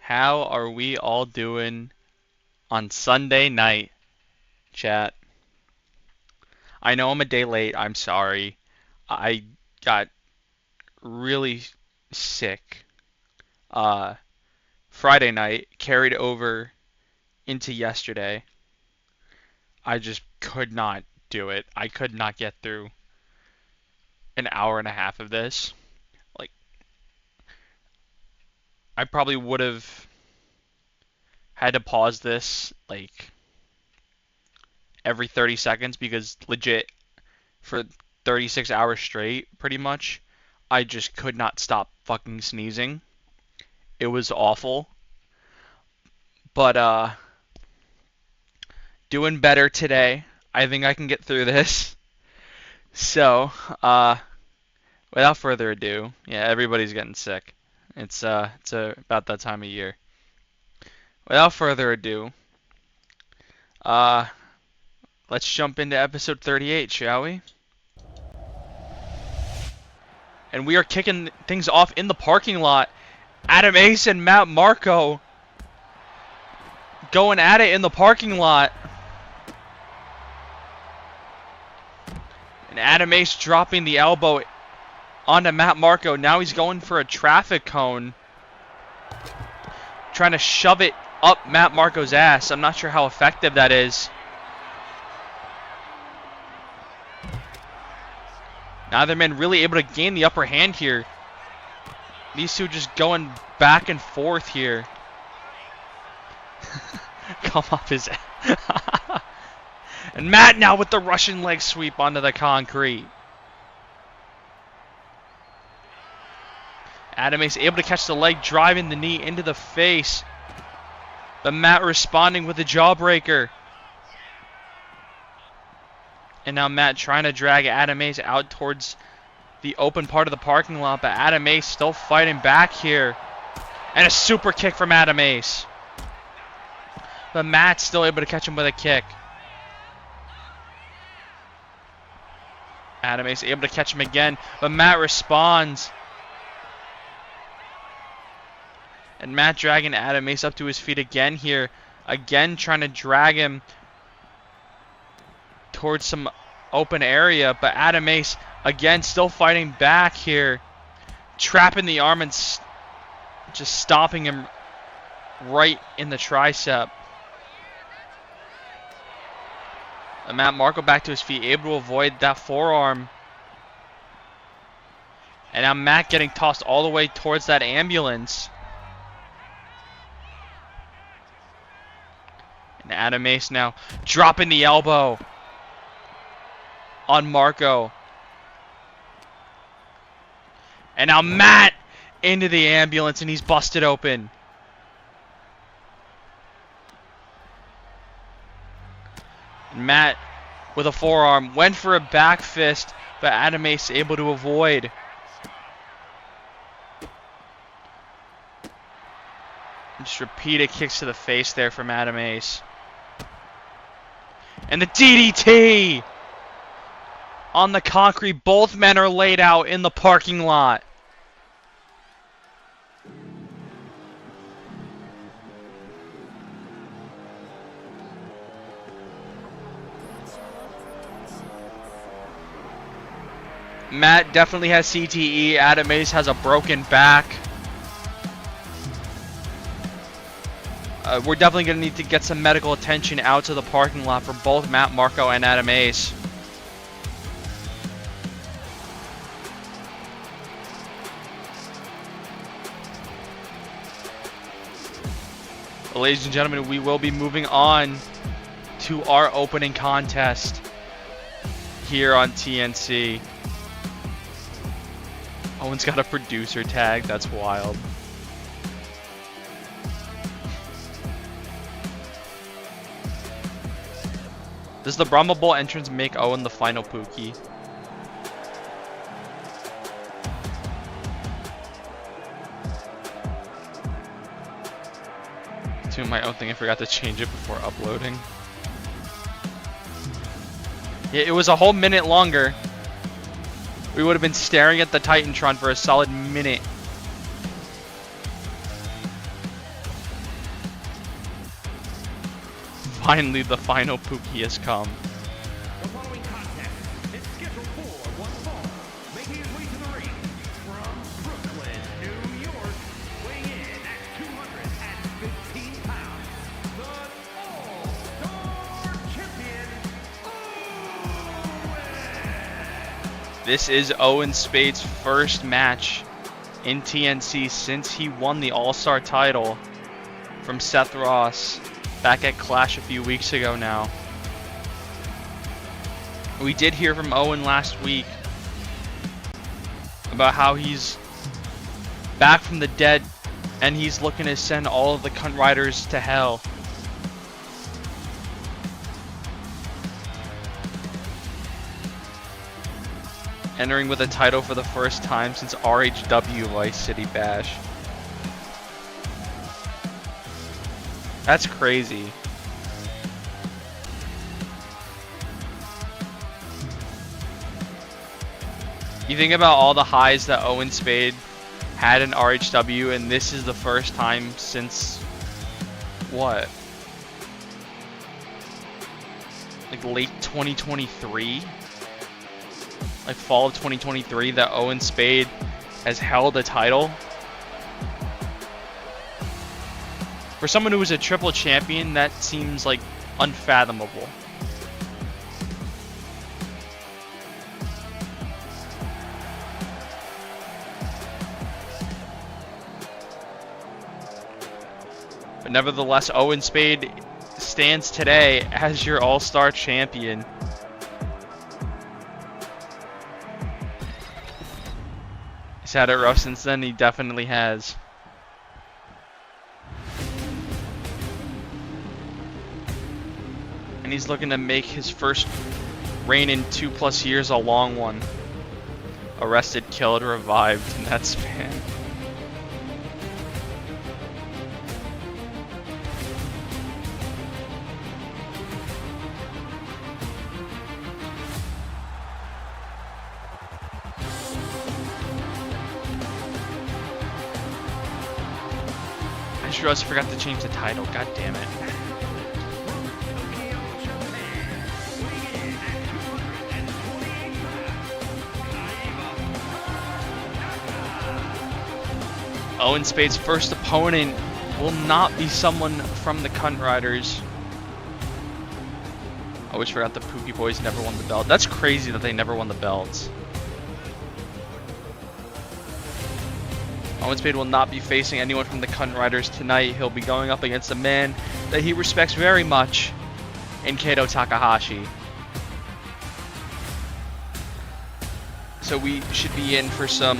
How are we all doing on Sunday night, chat? I know I'm a day late. I'm sorry. I got really sick Friday night, carried over into yesterday. I just could not do it. I could not get through an hour and a half of this. Like, I probably would have had to pause this like every 30 seconds because legit for 36 hours straight, pretty much, I just could not stop fucking sneezing. It was awful. But doing better today. I think I can get through this. So, without further ado, yeah, everybody's getting sick. It's about that time of year. Without further ado, uh let's jump into episode 38, shall we? And we are kicking things off in the parking lot. Adam Ace and Matt Marco going at it in the parking lot. And Adam Ace dropping the elbow onto Matt Marco. Now he's going for a traffic cone. Trying to shove it up Matt Marco's ass. I'm not sure how effective that is. Neither man really able to gain the upper hand here. These two just going back and forth here. Come off his ass. And Matt now with the Russian leg sweep onto the concrete. Adam Ace able to catch the leg, driving the knee into the face. But Matt responding with the jawbreaker. And now Matt trying to drag Adam Ace out towards the open part of the parking lot. But Adam Ace still fighting back here. And a super kick from Adam Ace. But Matt's still able to catch him with a kick. Adam Ace able to catch him again. But Matt responds. And Matt dragging Adam Ace up to his feet again here. Again trying to drag him towards some open area. But Adam Ace again still fighting back here. Trapping the arm and just stomping him right in the tricep. And Matt Marco back to his feet, able to avoid that forearm. And now Matt getting tossed all the way towards that ambulance. And Adam Ace now dropping the elbow on Marco. And now Matt into the ambulance and he's busted open. And Matt with a forearm went for a back fist, but Adam Ace able to avoid. Just repeated kicks to the face there from Adam Ace. And the DDT on the concrete. Both men are laid out in the parking lot. Matt definitely has CTE. Adam Ace has a broken back. We're definitely going to need to get some medical attention out to the parking lot for both Matt Marco and Adam Ace. Well, ladies and gentlemen, we will be moving on to our opening contest here on TNC. Owen's got a producer tag. That's wild. Does the Brahma Bowl entrance make Owen the final Pookie? To my own thing, I forgot to change it before uploading. Yeah, it was a whole minute longer. We would have been staring at the Titantron for a solid minute. Finally, the final Pookie has come. The following contest is scheduled for one fall, making his way to the ring from Brooklyn, New York, weighing in at 215 pounds, the All-Star Champion, Owen! This is Owen Spade's first match in TNC since he won the All-Star title from Seth Ross back at Clash a few weeks ago now. We did hear from Owen last week about how he's back from the dead and he's looking to send all of the cunt riders to hell. Entering with a title for the first time since RHW Vice City Bash. That's crazy. You think about all the highs that Owen Spade had in RHW, and this is the first time since what? Like late 2023? Like fall of 2023 that Owen Spade has held a title. For someone who was a triple champion, that seems like unfathomable. But nevertheless, Owen Spade stands today as your All-Star champion. He's had it rough since then, he definitely has. And he's looking to make his first reign in 2+ years a long one. Arrested, killed, revived in that span. I sure also forgot to change the title, god damn it. Owen Spade's first opponent will not be someone from the Cunt Riders. I always forgot the Pookie Boys never won the belt. That's crazy that they never won the belts. Owen Spade will not be facing anyone from the Cunt Riders tonight. He'll be going up against a man that he respects very much in Kato Takahashi. So we should be in for some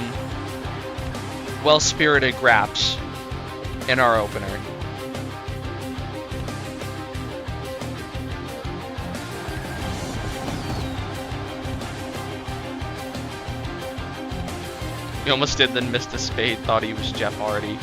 well-spirited graps in our opener. He almost did, then missed a spade, thought he was Jeff Hardy.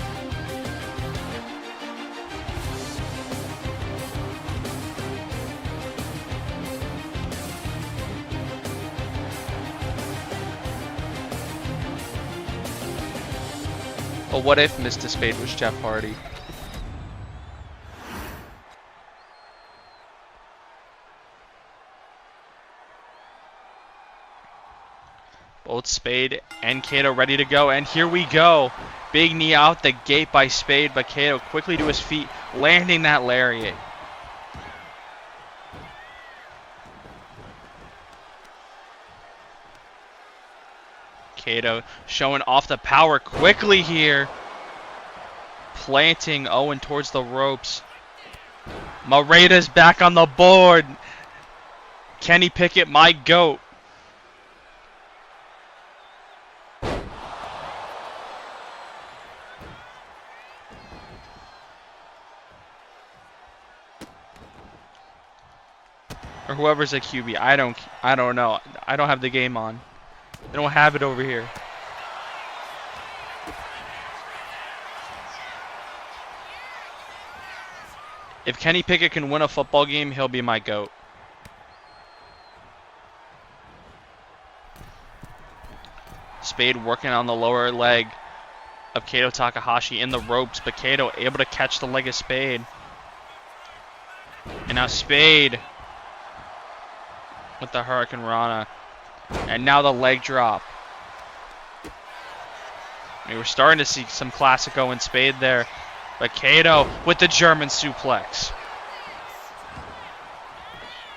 But what if Mr. Spade was Jeff Hardy? Both Spade and Kato ready to go, and here we go. Big knee out the gate by Spade, but Kato quickly to his feet, landing that lariat. Kato showing off the power quickly here. Planting Owen towards the ropes. Mareda's back on the board. Kenny Pickett, my GOAT. Or whoever's a QB. I don't know. I don't have the game on. They don't have it over here. If Kenny Pickett can win a football game, he'll be my GOAT. Spade working on the lower leg of Kato Takahashi in the ropes, but Kato able to catch the leg of Spade. And now Spade with the Hurricane Rana. And now the leg drop. We were starting to see some classic Owen Spade there. But Kato with the German suplex.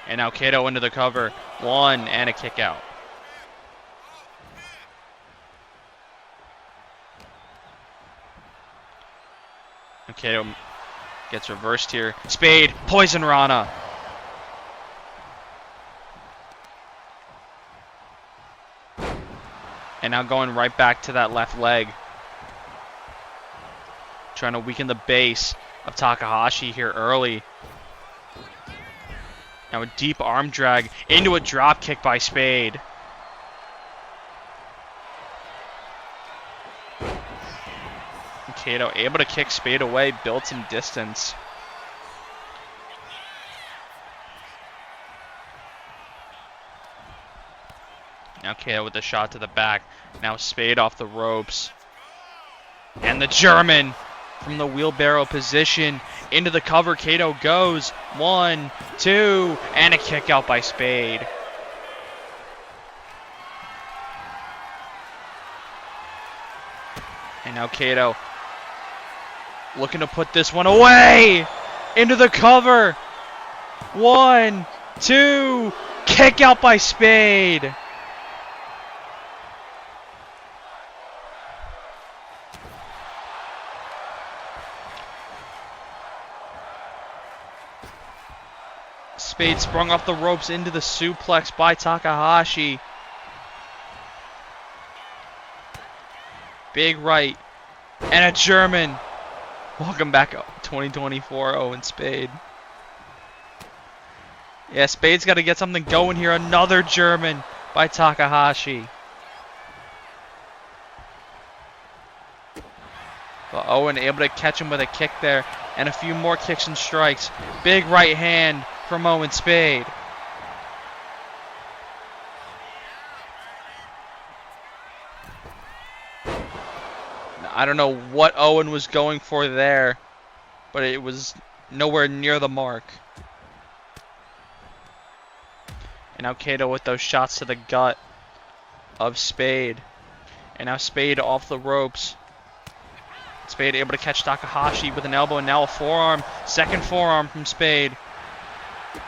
And now Kato into the cover. One and a kick out. And Kato gets reversed here. Spade, Poison Rana. And now going right back to that left leg. Trying to weaken the base of Takahashi here early. Now a deep arm drag into a drop kick by Spade. And Kato able to kick Spade away, build some distance. Now Kato with the shot to the back. Now Spade off the ropes. And the German from the wheelbarrow position into the cover. Kato goes. 1, 2, and a kick out by Spade. And now Kato looking to put this one away into the cover. 1, 2, kick out by Spade. Spade sprung off the ropes into the suplex by Takahashi. Big right. And a German. Welcome back, 2024 Owen Spade. Yeah, Spade's got to get something going here. Another German by Takahashi. But Owen able to catch him with a kick there. And a few more kicks and strikes. Big right hand from Owen Spade. I don't know what Owen was going for there, but it was nowhere near the mark. And now Kato with those shots to the gut of Spade. And now Spade off the ropes. Spade able to catch Takahashi with an elbow and now a forearm. Second forearm from Spade.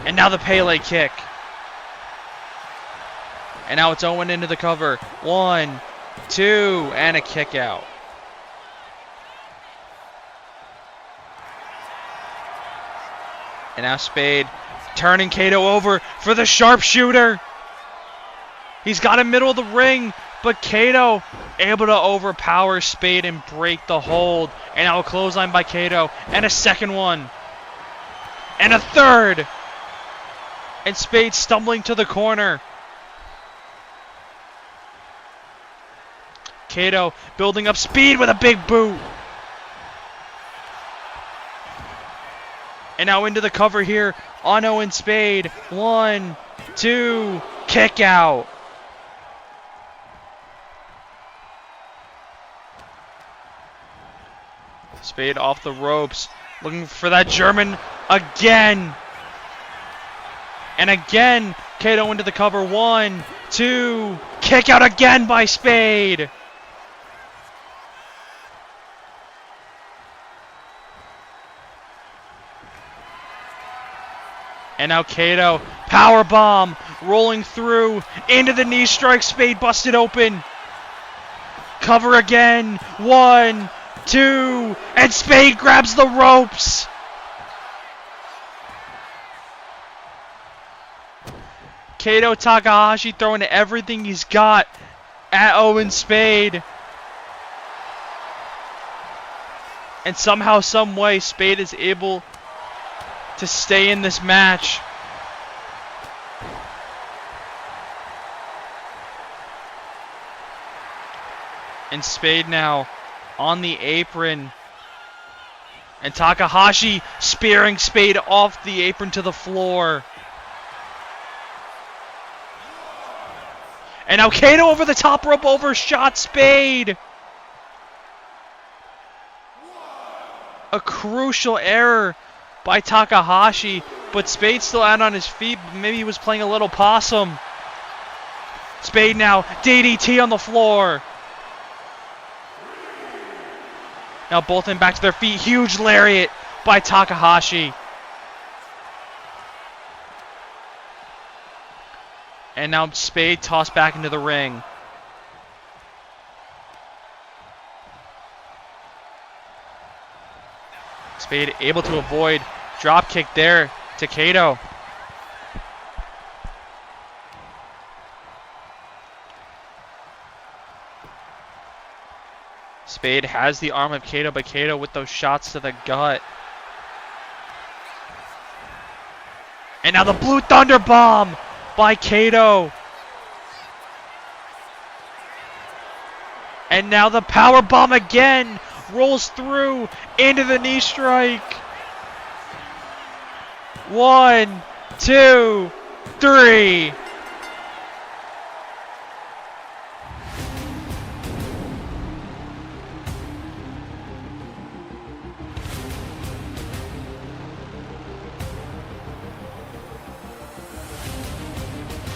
And now the Pele kick. And now it's Owen into the cover. 1, 2, and a kick out. And now Spade turning Kato over for the sharpshooter. He's got him middle of the ring, but Kato able to overpower Spade and break the hold. And now a clothesline by Kato. And a second one. And a third. And Spade stumbling to the corner. Kato building up speed with a big boot. And now into the cover here on Owen Spade. 1, 2, kick out. Spade off the ropes. Looking for that German again. And again, Kato into the cover. 1, 2, kick out again by Spade. And now Kato, power bomb, rolling through into the knee strike. Spade busted open. Cover again. 1, 2, and Spade grabs the ropes. Kato Takahashi throwing everything he's got at Owen Spade. And somehow, some way, Spade is able to stay in this match. And Spade now on the apron. And Takahashi spearing Spade off the apron to the floor. And now Kato over the top rope, overshot Spade. A crucial error by Takahashi But Spade's still out on his feet. Maybe he was playing a little possum. Spade now. DDT on the floor. Now both of them back to their feet. Huge lariat by Takahashi. And now Spade tossed back into the ring. Spade able to avoid. Drop kick there to Kato. Spade has the arm of Kato, but Kato with those shots to the gut. And now the Blue Thunder Bomb by Kato. And now the power bomb again rolls through into the knee strike. 1, 2, 3.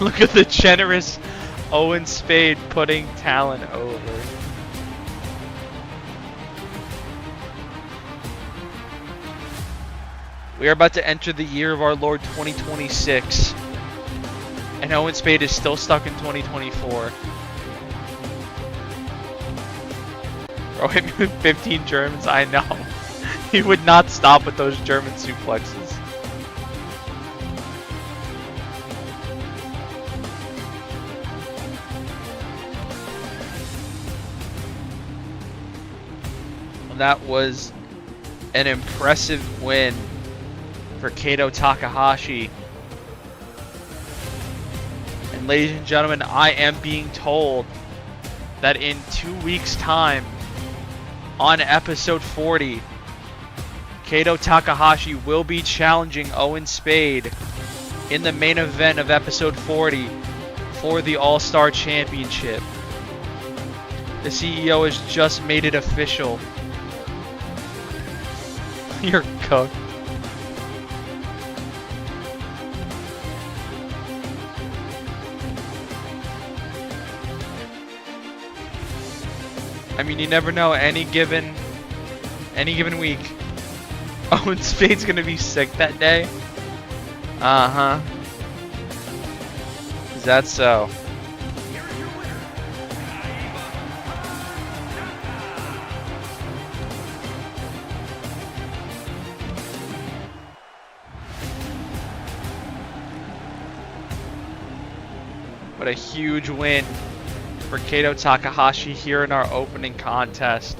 Look at the generous Owen Spade putting Talon over. We are about to enter the year of our Lord 2026. And Owen Spade is still stuck in 2024. Bro hit me with 15 Germans, I know. He would not stop with those German suplexes. That was an impressive win for Kato Takahashi. And ladies and gentlemen, I am being told that in 2 weeks' time, on episode 40, Kato Takahashi will be challenging Owen Spade in the main event of episode 40 for the All-Star Championship. The CEO has just made it official. You're cooked. I mean, you never know. Any given week, Owen Spade's gonna be sick that day. Is that so? What a huge win for Kato Takahashi here in our opening contest.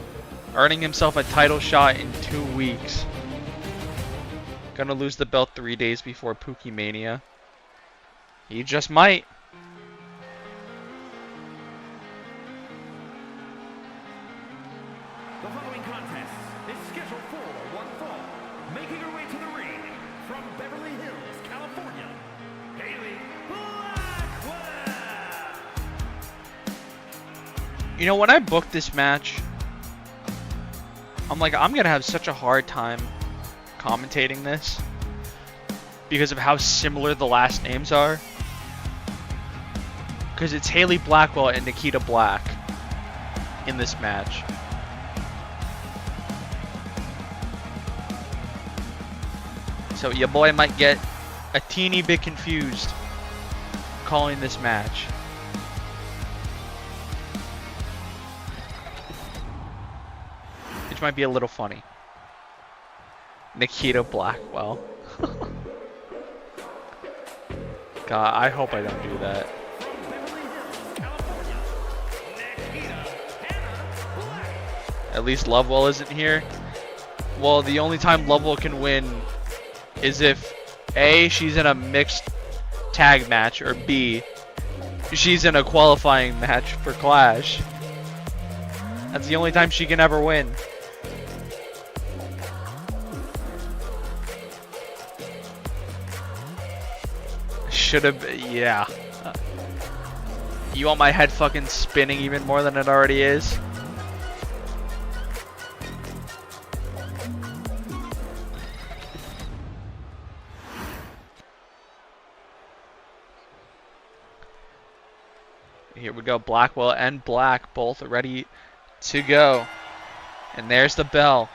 Earning himself a title shot in 2 weeks. Gonna lose the belt 3 days before Pookie Mania. He just might. The following contest is scheduled for one fall. Making her way to the ring from Beverly Hills, California, Haley Blackwell. You know, when I booked this match, I'm like, I'm gonna have such a hard time commentating this because of how similar the last names are. Because it's Haley Blackwell and Nikita Black in this match. So your boy might get a teeny bit confused calling this match. Which might be a little funny. Nikita Blackwell. God, I hope I don't do that. At least Lovewell isn't here. Well, the only time Lovewell can win is if A, she's in a mixed tag match, or B, she's in a qualifying match for Clash. That's the only time she can ever win. Should have, yeah. You want my head fucking spinning even more than it already is? Here we go. Blackwell and Black both ready to go. And there's the bell.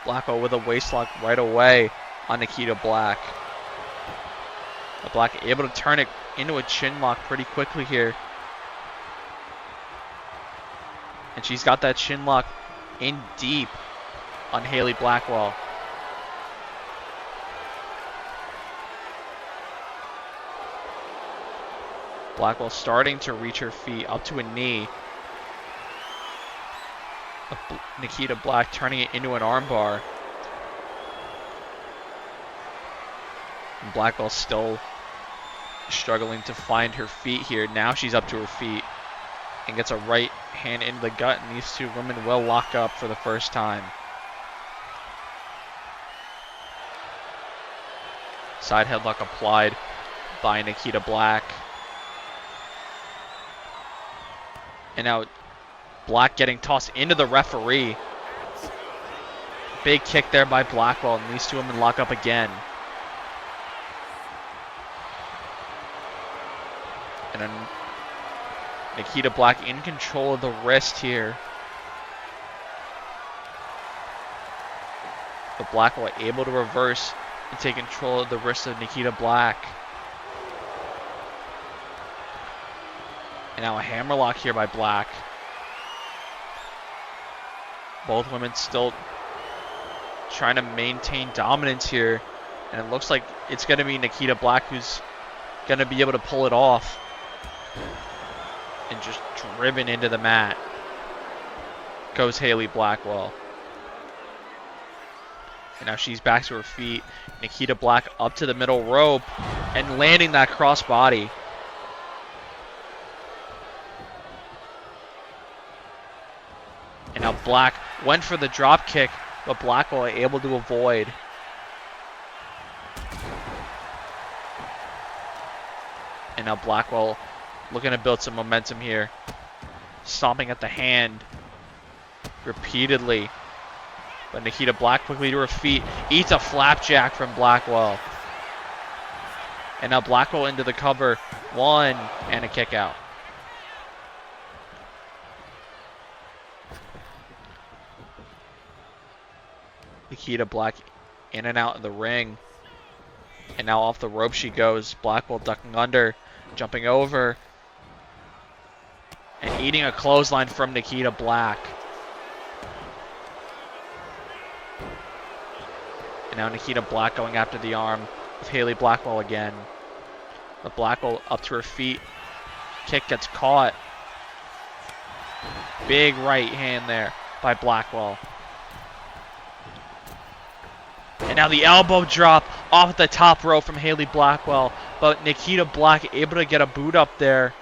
Blackwell with a waistlock right away on Nikita Black. But Black able to turn it into a chin lock pretty quickly here. And she's got that chin lock in deep on Haley Blackwell. Blackwell starting to reach her feet up to a knee. Nikita Black turning it into an armbar. And Blackwell still struggling to find her feet here. Now she's up to her feet and gets a right hand into the gut, and these two women will lock up for the first time. Side headlock applied by Nikita Black. And now Black getting tossed into the referee. Big kick there by Blackwell, and these two women lock up again. And then Nikita Black in control of the wrist here. But Blackwell able to reverse and take control of the wrist of Nikita Black. And now a hammerlock here by Black. Both women still trying to maintain dominance here. And it looks like it's going to be Nikita Black who's going to be able to pull it off. And just driven into the mat goes Haley Blackwell. And now she's back to her feet. Nikita Black up to the middle rope and landing that crossbody. And now Black went for the drop kick, but Blackwell able to avoid. And now Blackwell looking to build some momentum here. Stomping at the hand repeatedly. But Nikita Black quickly to her feet. Eats a flapjack from Blackwell. And now Blackwell into the cover. One and a kick out. Nikita Black in and out of the ring. And now off the rope she goes. Blackwell ducking under. Jumping over. And eating a clothesline from Nikita Black. And now Nikita Black going after the arm of Haley Blackwell again. But Blackwell up to her feet. Kick gets caught. Big right hand there by Blackwell. And now the elbow drop off the top rope from Haley Blackwell. But Nikita Black able to get a boot up there.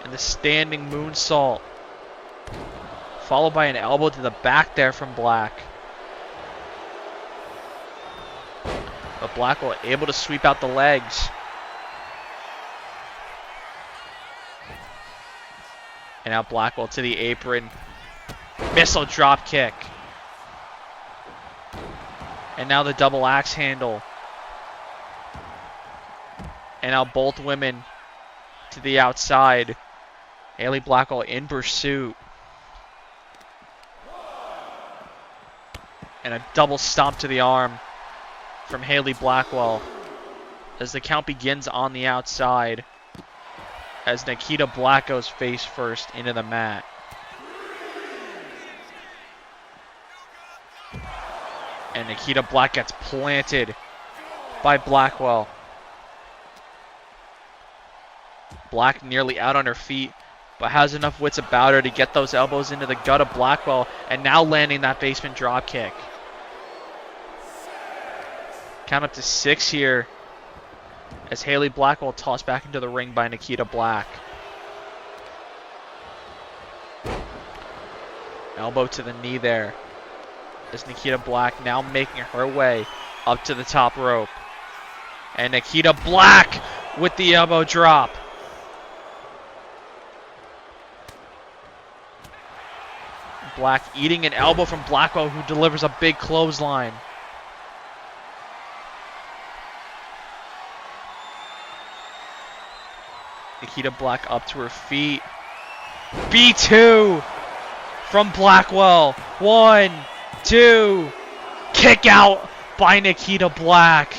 And the standing moonsault. Followed by an elbow to the back there from Black. But Blackwell able to sweep out the legs. And now Blackwell to the apron. Missile drop kick. And now the double axe handle. And now both women to the outside. Haley Blackwell in pursuit. And a double stomp to the arm from Haley Blackwell. As the count begins on the outside. As Nikita Black goes face first into the mat. And Nikita Black gets planted by Blackwell. Black nearly out on her feet, but has enough wits about her to get those elbows into the gut of Blackwell, and now landing that basement drop kick. Count up to 6 here as Haley Blackwell tossed back into the ring by Nikita Black. Elbow to the knee there. As Nikita Black now making her way up to the top rope. And Nikita Black with the elbow drop. Black eating an elbow from Blackwell, who delivers a big clothesline. Nikita Black up to her feet. B2 from Blackwell. 1, 2. Kick out by Nikita Black.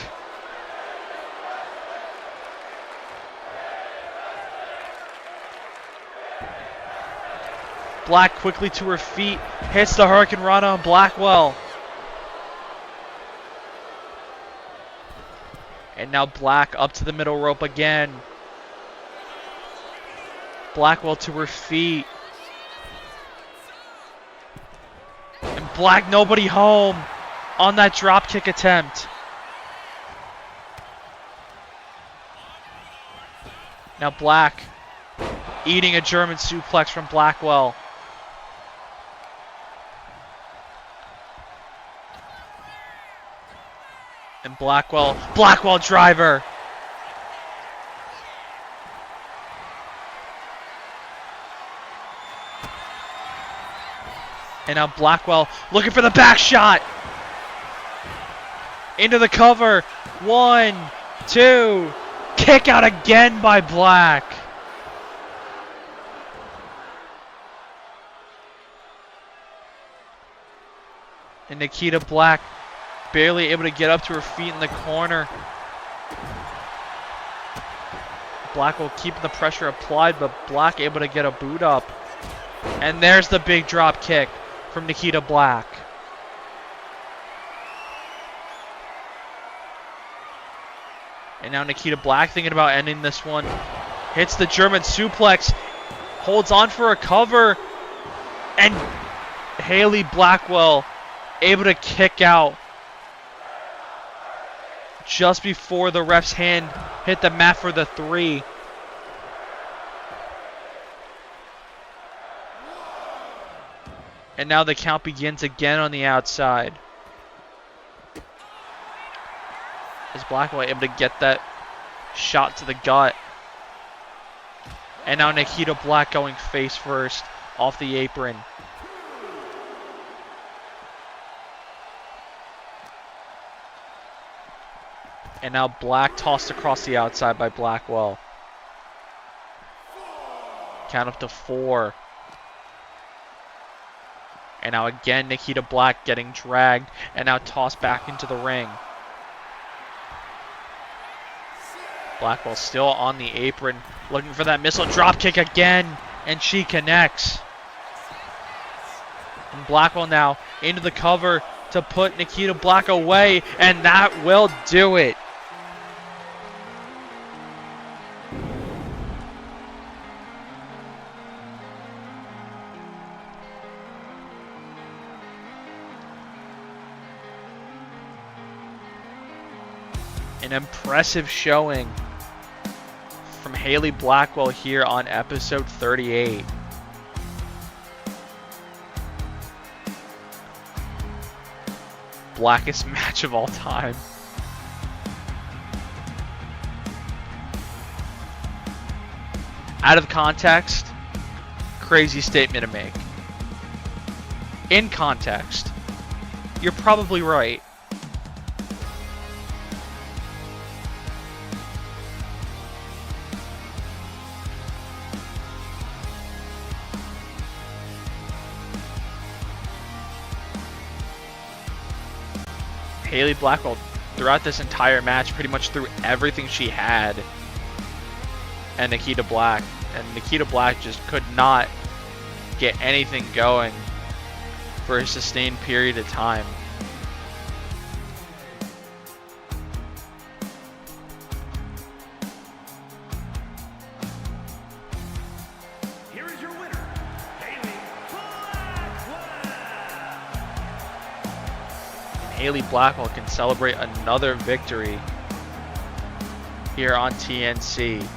Black quickly to her feet. Hits the Hurricane Rana on Blackwell. And now Black up to the middle rope again. Blackwell to her feet. And Black nobody home on that drop kick attempt. Now Black eating a German suplex from Blackwell. And Blackwell driver. And now Blackwell looking for the back shot. Into the cover. 1, 2. Kick out again by Black. And Nikita Black barely able to get up to her feet in the corner. Blackwell keeping the pressure applied, but Black able to get a boot up. And there's the big drop kick from Nikita Black. And now Nikita Black thinking about ending this one. Hits the German suplex. Holds on for a cover. And Haley Blackwell able to kick out just before the ref's hand hit the mat for the 3. And now the count begins again on the outside. Is Blackwell able to get that shot to the gut? And now Nikita Black going face first off the apron. And now Black tossed across the outside by Blackwell. Count up to 4. And now again Nikita Black getting dragged and now tossed back into the ring. Blackwell still on the apron looking for that missile drop kick again, and she connects. And Blackwell now into the cover to put Nikita Black away, and that will do it. An impressive showing from Haley Blackwell here on episode 38. Blackest match of all time. Out of context, crazy statement to make. In context, you're probably right. Haley Blackwell throughout this entire match pretty much threw everything she had and Nikita Black. And Nikita Black just could not get anything going for a sustained period of time. Here is your winner, Haley Blackwell. Haley Blackwell can celebrate another victory here on TNC.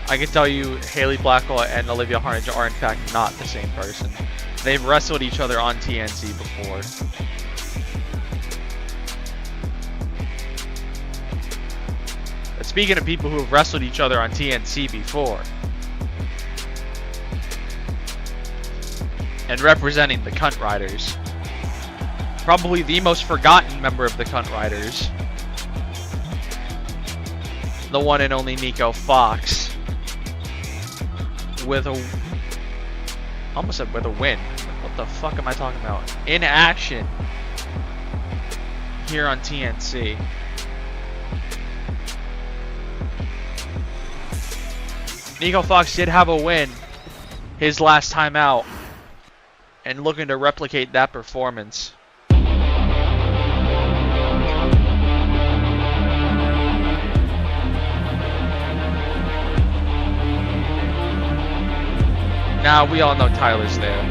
I can tell you Haley Blackwell and Olivia Harnage are in fact not the same person. They've wrestled each other on TNC before. But speaking of people who have wrestled each other on TNC before, and representing the Cunt Riders, probably the most forgotten member of the Cunt Riders, the one and only Nico Fox, with a, almost said with a win. What the fuck am I talking about? In action here on TNC. Nico Fox did have a win his last time out, and looking to replicate that performance. Now we all know Tyler's there.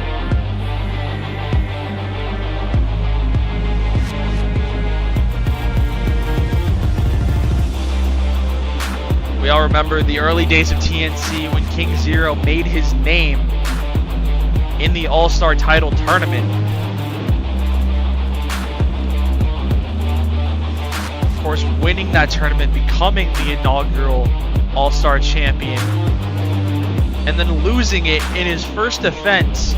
We all remember the early days of TNC when King Zero made his name in the All-Star title tournament. Of course, winning that tournament, becoming the inaugural All-Star champion, and then losing it in his first defense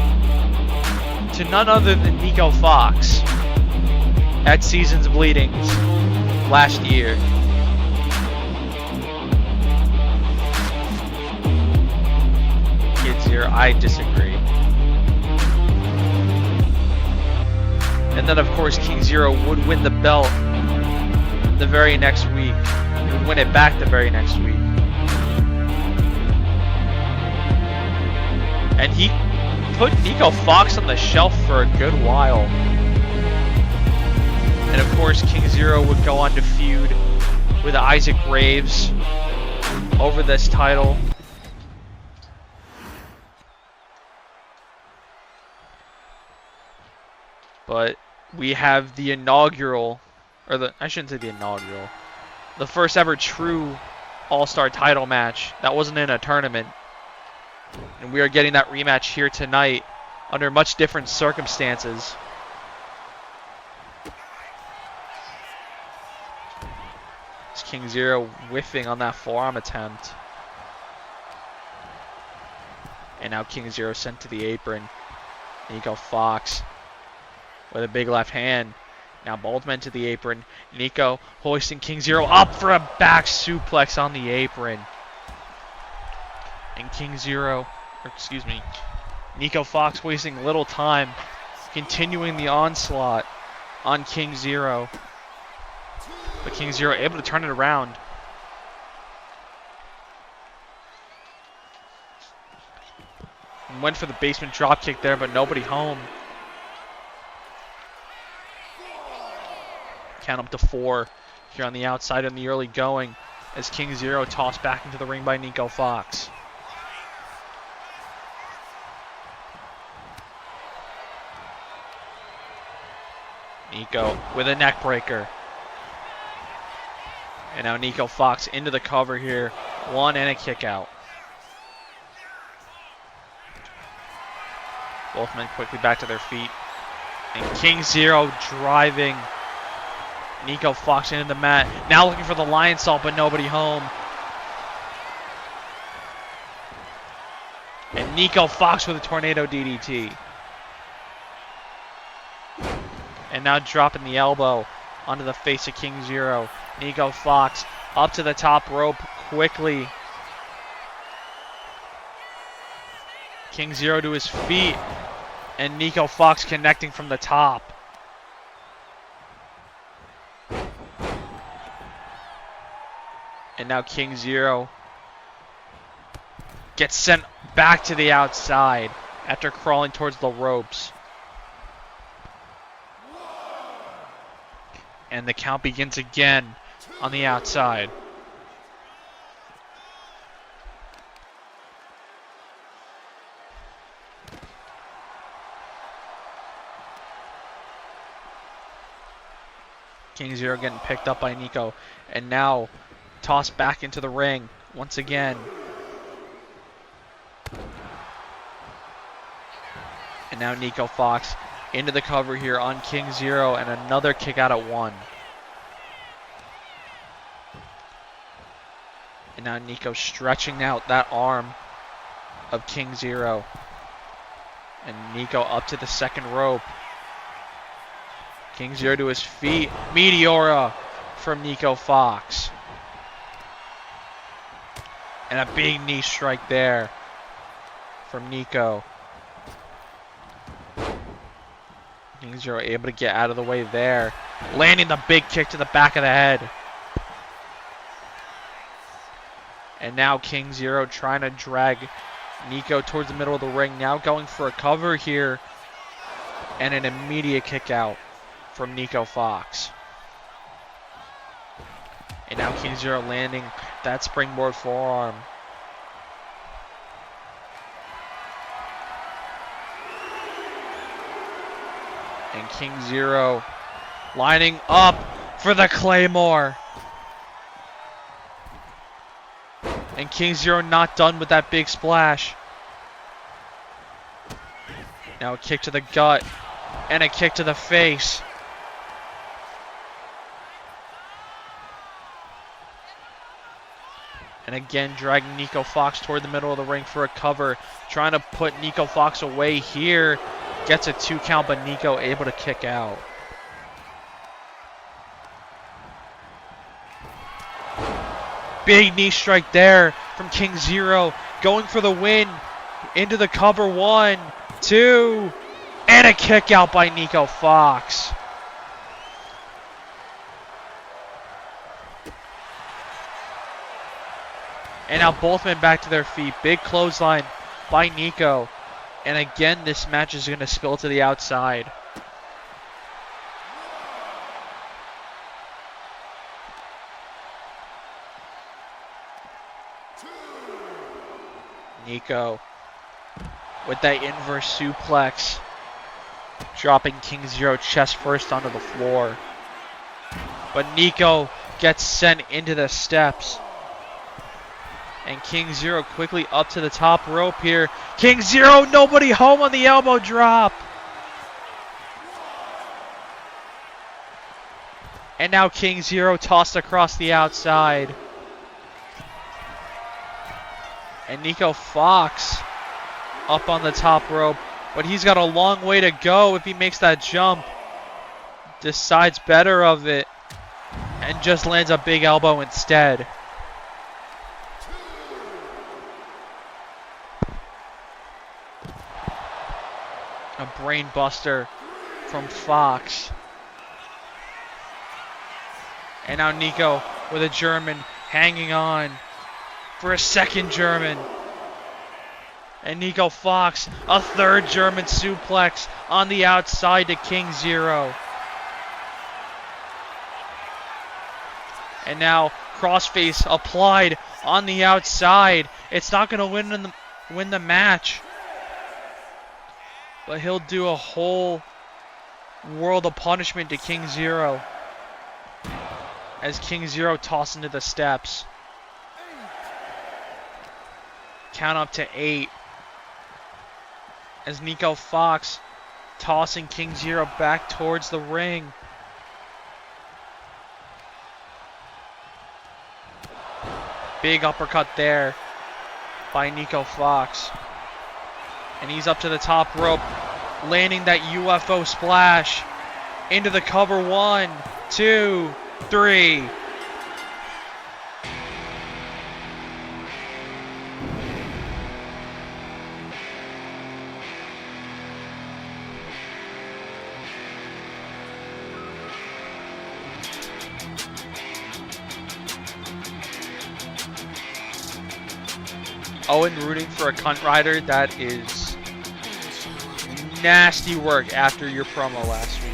to none other than Nico Fox at Seasons Bleedings last year. Kids here, I disagree. And then of course King Zero would win the belt the very next week. He would win it back the very next week. And he put Nico Fox on the shelf for a good while. And of course, King Zero would go on to feud with Isaac Graves over this title. But we have the inaugural, I shouldn't say the inaugural, the first ever true All-Star title match that wasn't in a tournament. And we are getting that rematch here tonight under much different circumstances. It's King Zero whiffing on that forearm attempt. And now King Zero sent to the apron. Nico Fox with a big left hand. Now both men to the apron. Nico hoisting King Zero up for a back suplex on the apron. And Nico Fox wasting little time, continuing the onslaught on King Zero. But King Zero able to turn it around. And went for the basement dropkick there, but nobody home. Count up to 4 here on the outside in the early going as King Zero tossed back into the ring by Nico Fox. Nico with a neck breaker. And now Nico Fox into the cover here. 1 and a kick out. Both men quickly back to their feet. And King Zero driving Nico Fox into the mat. Now looking for the lion salt, but nobody home. And Nico Fox with a tornado DDT. And now dropping the elbow onto the face of King Zero. Nico Fox up to the top rope quickly. King Zero to his feet. And Nico Fox connecting from the top. And now King Zero gets sent back to the outside after crawling towards the ropes. And the count begins again on the outside. King Zero getting picked up by Nico. And now tossed back into the ring once again. And now Nico Fox into the cover here on King Zero, and another kick out at 1. And now Nico stretching out that arm of King Zero. And Nico up to the second rope. King Zero to his feet. Meteora from Nico Fox. And a big knee strike there from Nico. King Zero able to get out of the way there. Landing the big kick to the back of the head. And now King Zero trying to drag Nico towards the middle of the ring. Now going for a cover here. And an immediate kick out from Nico Fox. And now King Zero landing that springboard forearm. And King Zero lining up for the Claymore. And King Zero not done with that big splash. Now a kick to the gut and a kick to the face. And again dragging Nico Fox toward the middle of the ring for a cover. Trying to put Nico Fox away here. Gets a 2 count, but Nico able to kick out. Big knee strike there from King Zero. Going for the win. Into the cover. 1, 2. And a kick out by Nico Fox. And now both men back to their feet. Big clothesline by Nico. And again, this match is going to spill to the outside. Nico with that inverse suplex. Dropping King Zero chest first onto the floor. But Nico gets sent into the steps. And King Zero quickly up to the top rope here. King Zero, nobody home on the elbow drop. And now King Zero tossed across the outside. And Nico Fox up on the top rope. But he's got a long way to go if he makes that jump. Decides better of it. And just lands a big elbow instead. A brain buster from Fox. And now Nico with a German hanging on for a second German. And Nico Fox, a third German suplex on the outside to King Zero. And now crossface applied on the outside. It's not going to win the match. But he'll do a whole world of punishment to King Zero. As King Zero tossed into the steps. Count up to 8. As Nico Fox tossing King Zero back towards the ring. Big uppercut there by Nico Fox. And he's up to the top rope, landing that UFO splash into the cover. 1, 2, 3. Owen rooting for a cunt rider. That is nasty work after your promo last week.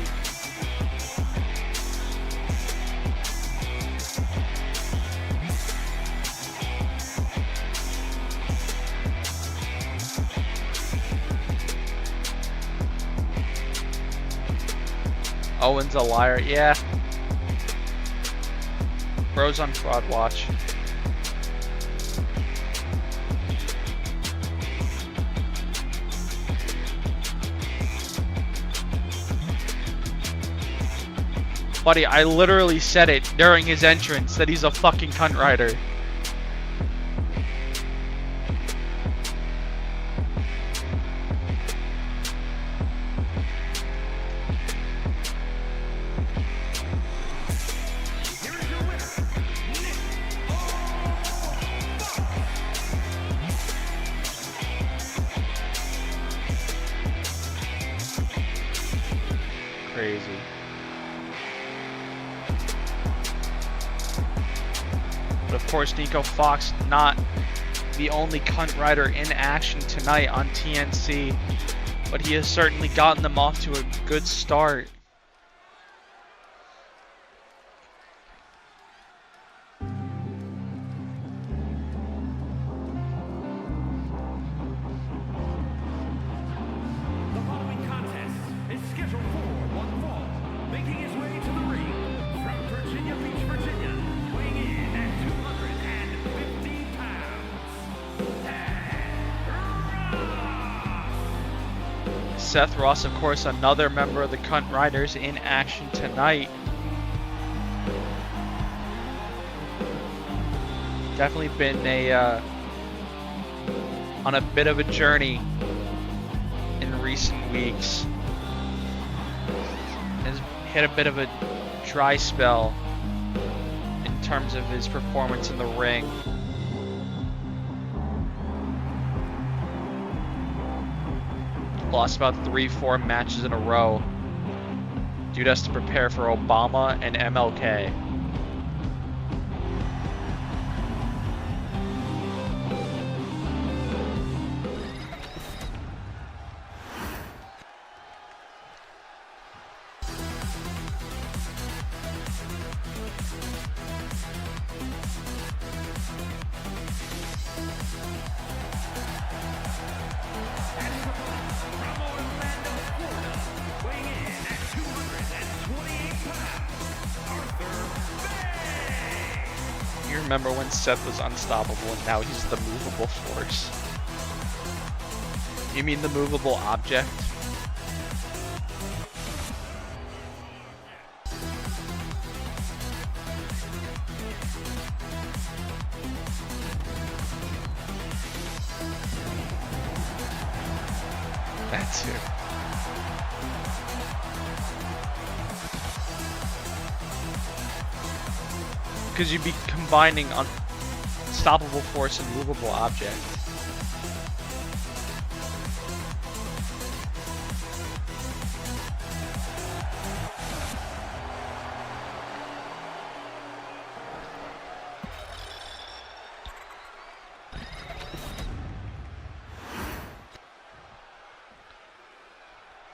Owen's a liar. Yeah. Bros on fraud watch. Buddy, I literally said it during his entrance that he's a fucking cunt rider. Crazy. But of course, Nico Fox not the only cunt rider in action tonight on TNC, but he has certainly gotten them off to a good start. The following contest is scheduled for one fall, making his way to the ring from Virginia Beach, Virginia, weighing in at 250 pounds. Seth Ross, of course, another member of the Cunt Riders in action tonight. Definitely been on a bit of a journey in recent weeks. Has hit a bit of a dry spell in terms of his performance in the ring. Lost about 3-4 matches in a row. Dude has to prepare for Obama and MLK. You remember when Seth was unstoppable and now he's the movable force? You mean the movable object? That too. Because you'd be combining unstoppable force and movable object.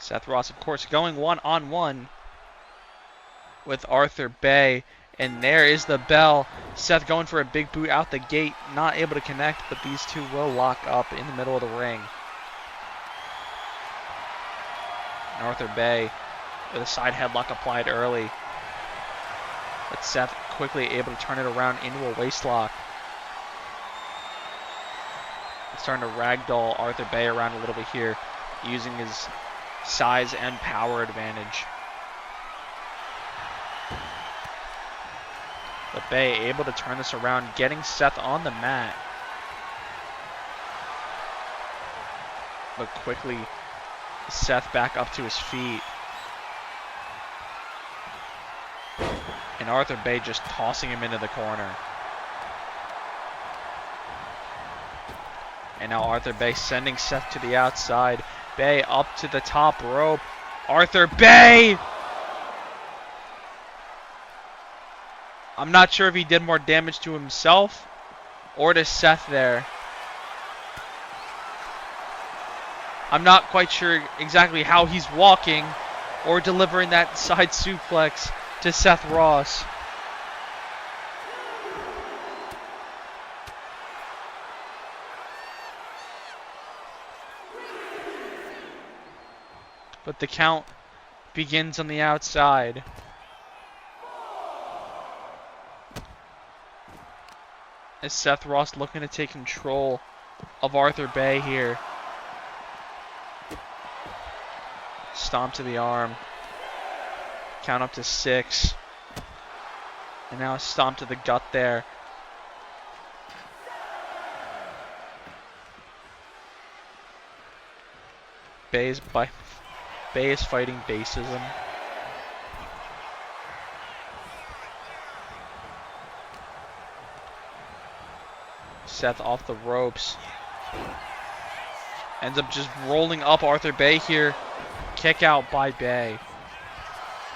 Seth Ross, of course, going one-on-one with Arthur Bey. And there is the bell. Seth going for a big boot out the gate. Not able to connect, but these two will lock up in the middle of the ring. And Arthur Bey with a side headlock applied early. But Seth quickly able to turn it around into a waistlock. Starting to ragdoll Arthur Bey around a little bit here, using his size and power advantage. But Bey able to turn this around, getting Seth on the mat. But quickly, Seth back up to his feet. And Arthur Bey just tossing him into the corner. And now Arthur Bey sending Seth to the outside. Bey up to the top rope. Arthur Bey! I'm not sure if he did more damage to himself or to Seth there. I'm not quite sure exactly how he's walking or delivering that side suplex to Seth Ross. But the count begins on the outside. As Seth Ross looking to take control of Arthur Bey here. Stomp to the arm. Count up to 6. And now a stomp to the gut there. Bay is fighting baseism. Seth off the ropes. Ends up just rolling up Arthur Bay here. Kick out by Bay.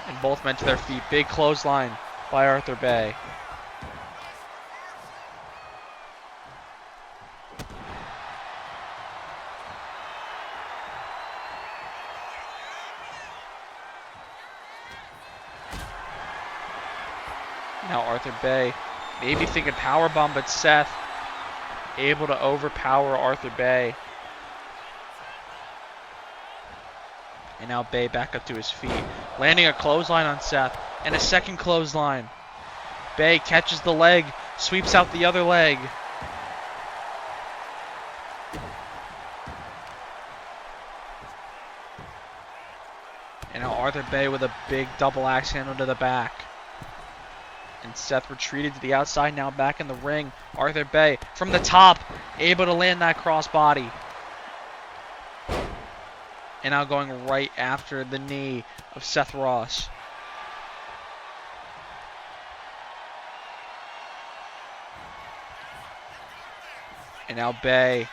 And both men to their feet. Big clothesline by Arthur Bay. Now Arthur Bay maybe thinking powerbomb, but Seth able to overpower Arthur Bay. And now Bay back up to his feet, landing a clothesline on Seth, and a second clothesline. Bay catches the leg, sweeps out the other leg. And now Arthur Bay with a big double axe handle to the back. And Seth retreated to the outside, now back in the ring. Arthur Bay from the top, able to land that crossbody. And now going right after the knee of Seth Ross. And now Bay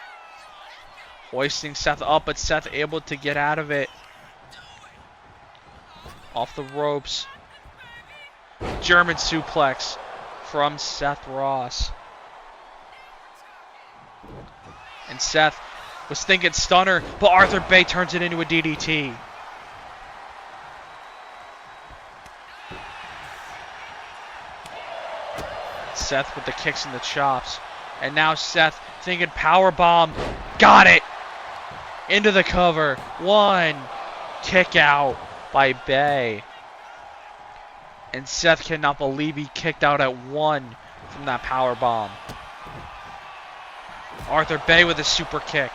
hoisting Seth up, but Seth able to get out of it. Off the ropes. German suplex from Seth Ross. And Seth was thinking stunner, but Arthur Bay turns it into a DDT. Seth with the kicks and the chops. And now Seth thinking powerbomb. Got it! Into the cover. 1. Kick out by Bay. And Seth cannot believe he kicked out at 1 from that powerbomb. Arthur Bay with a super kick.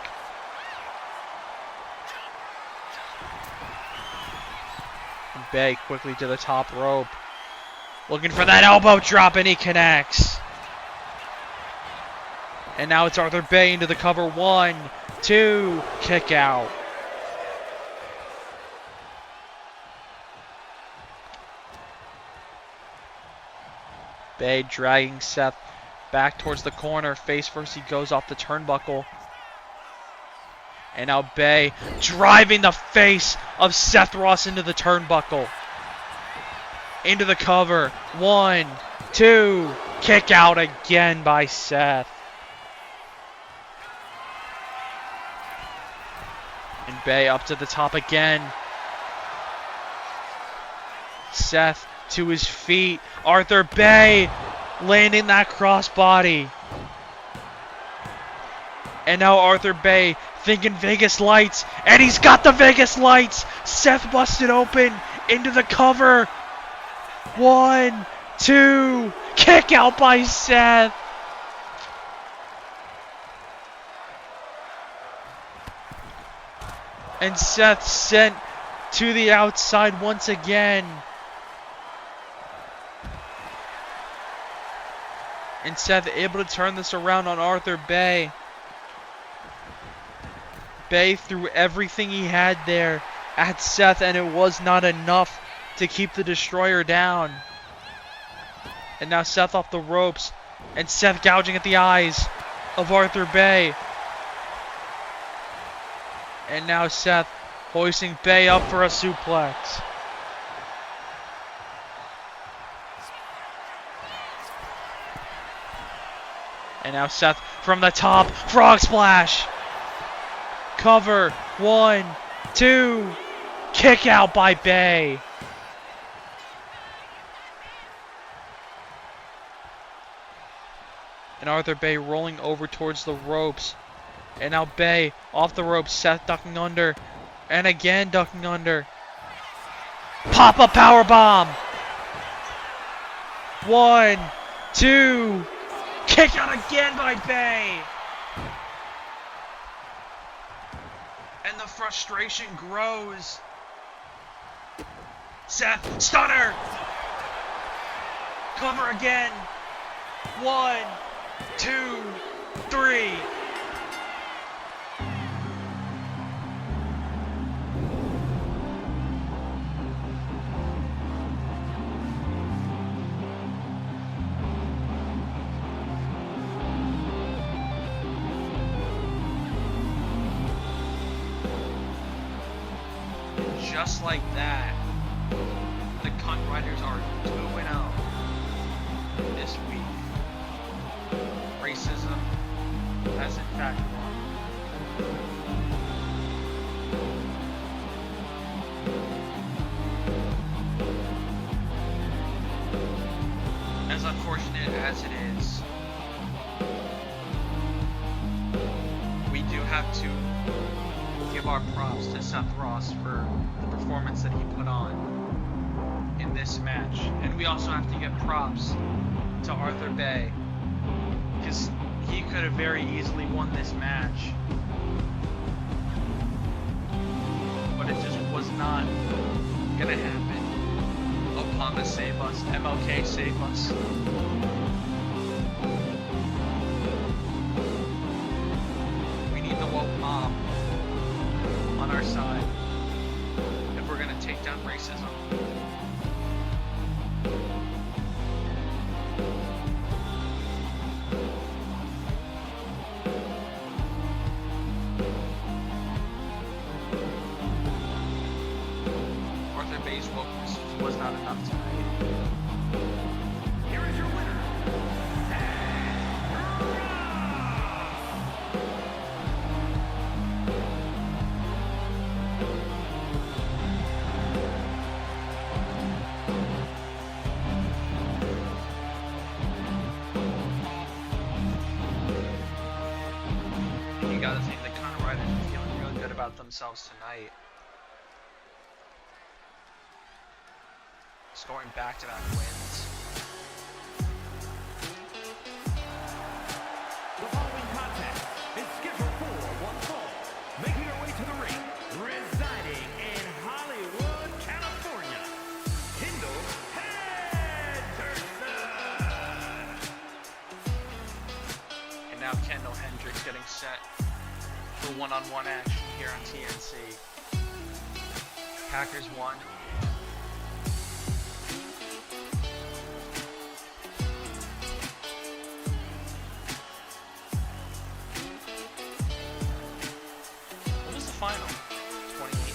And Bay quickly to the top rope. Looking for that elbow drop, and he connects. And now it's Arthur Bay into the cover. 1, 2, kick out. Bay dragging Seth back towards the corner. Face first, he goes off the turnbuckle. And now Bay driving the face of Seth Ross into the turnbuckle. Into the cover. 1, 2, kick out again by Seth. And Bay up to the top again. Seth to his feet. Arthur Bay landing that crossbody. And now Arthur Bay thinking Vegas lights. And he's got the Vegas lights. Seth busted open into the cover. 1, 2, kick out by Seth. And Seth sent to the outside once again. And Seth able to turn this around on Arthur Bay. Bay threw everything he had there at Seth, and it was not enough to keep the Destroyer down. And now Seth off the ropes. And Seth gouging at the eyes of Arthur Bay. And now Seth hoisting Bay up for a suplex. And now Seth from the top. Frog splash. Cover. 1, 2. Kick out by Bay. And Arthur Bay rolling over towards the ropes. And now Bay off the ropes. Seth ducking under. And again ducking under. Pop-up powerbomb. 1, 2. Kick out again by Bay. And the frustration grows. Seth, stunner! Cover again! 1, 2, 3. Just like that, the Cunt Riders are 2-0 this week. Racism has in fact won. As unfortunate as it is, we do have to give our props to Seth Ross for the performance that he put on in this match. And we also have to give props to Arthur Bey, because he could have very easily won this match, but it just was not gonna happen. Obama save us, MLK save us. We need the woke mob on our side if we're gonna take down racism. Arthur Bey's wokeness was not enough tonight. Here is your winner, You gotta think the Cunt Riders are feeling really good about themselves tonight. Scoring back-to-back wins. The following contest is scheduled for one fall. Making her way to the ring, residing in Hollywood, California, Kendall Henderson. And now Kendall Hendricks getting set for one-on-one action here on TNC. Packers won. What was the final? 28.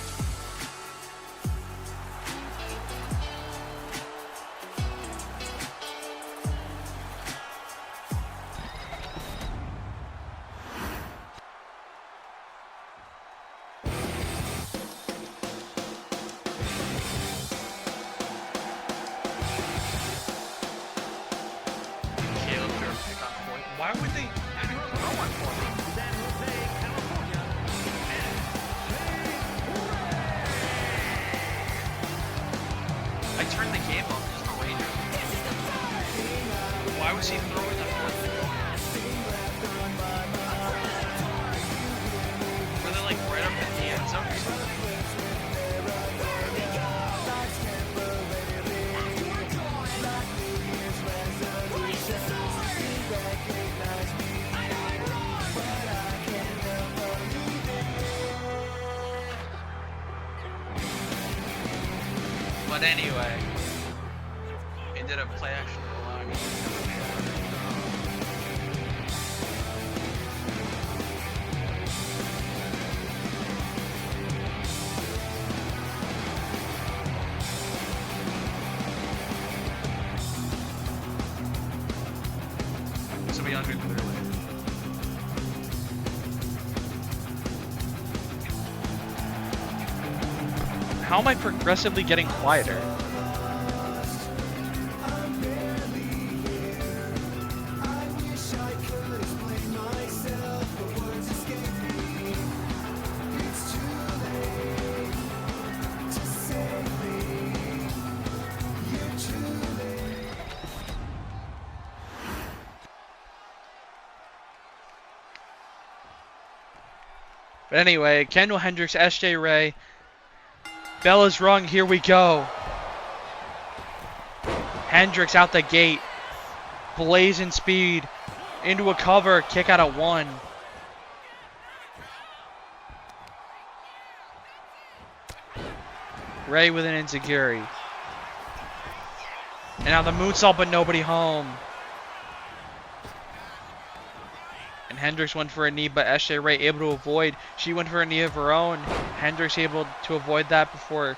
Caleb threw a pick on point. Why would they not even throw one for me? San Jose, California, I turned the game off just for Ranger. Why was he throwing that one? Were they like right up in the end zone or something? But anyway, he did a play action block. So we under clearly. How am I progressively getting quieter? But anyway, Kendall Hendricks, SJ Ray. Bella's wrong, here we go. Hendricks out the gate. Blazing speed. Into a cover. Kick out at 1. Ray with an enziguri. And now the moonsault, but nobody home. And Hendricks went for a knee, but SJ Ray able to avoid. She went for a knee of her own. Hendricks able to avoid that before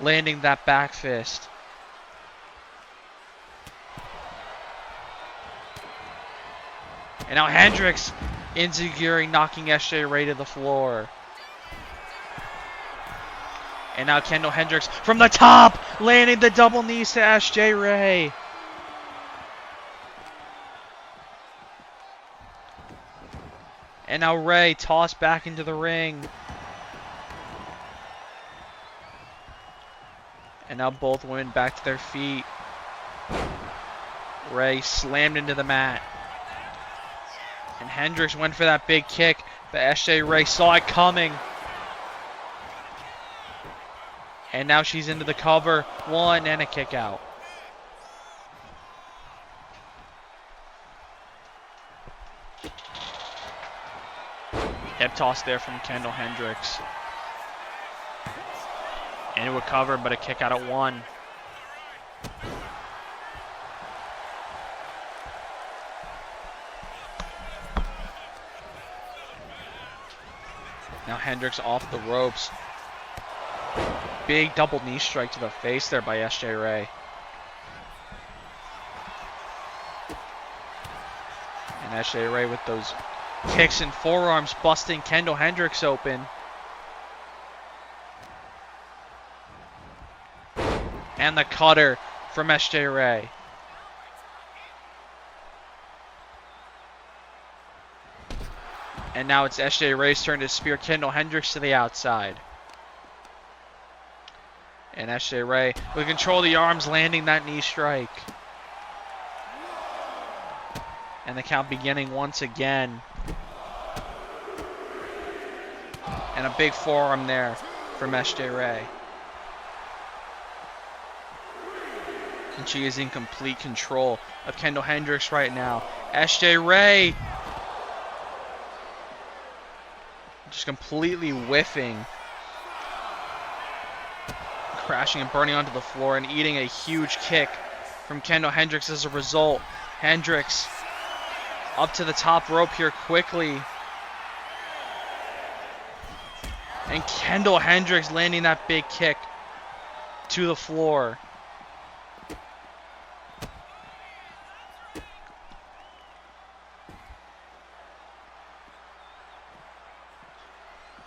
landing that back fist. And now Hendricks enziguri, knocking SJ Ray to the floor. And now Kendall Hendricks from the top, landing the double knees to SJ Ray. And now Ray tossed back into the ring. And now both women back to their feet. Ray slammed into the mat. And Hendricks went for that big kick, but SJ Ray saw it coming. And now she's into the cover. 1 and a kick out. Hip toss there from Kendall Hendricks. Into a cover, but a kick out at 1. Now Hendricks off the ropes. Big double knee strike to the face there by SJ Ray. And SJ Ray with those kicks and forearms busting Kendall Hendricks open. And the cutter from SJ Ray. And now it's SJ Ray's turn to spear Kendall Hendricks to the outside. And SJ Ray with control of the arms, landing that knee strike. And the count beginning once again. And a big forearm there from SJ Ray. And she is in complete control of Kendall Hendricks right now. SJ Ray just completely whiffing. Crashing and burning onto the floor and eating a huge kick from Kendall Hendricks as a result. Hendricks up to the top rope here quickly. And Kendall Hendricks landing that big kick to the floor.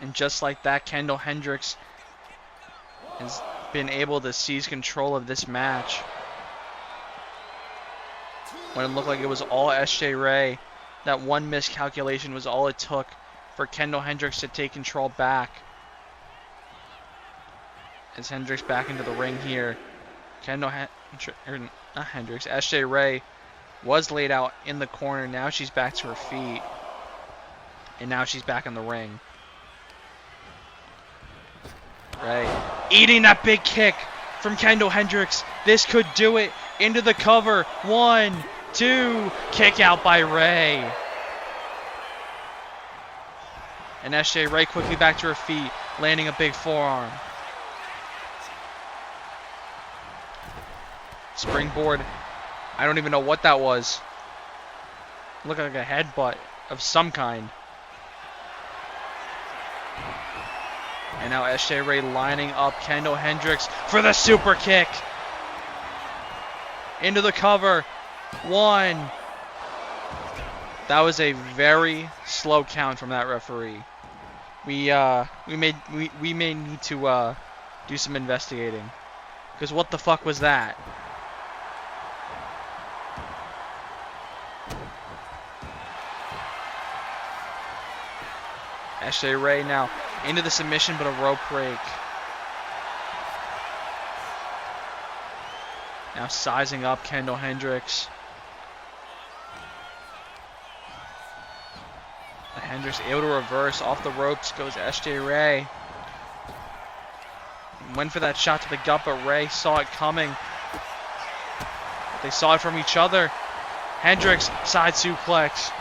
And just like that, Kendall Hendricks has been able to seize control of this match. When it looked like it was all SJ Ray, that one miscalculation was all it took for Kendall Hendricks to take control back. As Hendricks back into the ring here. SJ Ray was laid out in the corner. Now she's back to her feet. And now she's back in the ring. Ray eating that big kick from Kendall Hendricks. This could do it. Into the cover. 1, 2. Kick out by Ray. And SJ Ray quickly back to her feet, landing a big forearm. Springboard. I don't even know what that was. Looked like a headbutt of some kind. And now SJ Ray lining up Kendall Hendricks for the super kick. Into the cover. 1. That was a very slow count from that referee. We may need to do some investigating. Because what the fuck was that? SJ Ray now into the submission, but a rope break. Now sizing up Kendall Hendricks. Hendricks able to reverse. Off the ropes goes SJ Ray. Went for that shot to the gut, but Ray saw it coming. They saw it from each other. Hendricks, side suplex.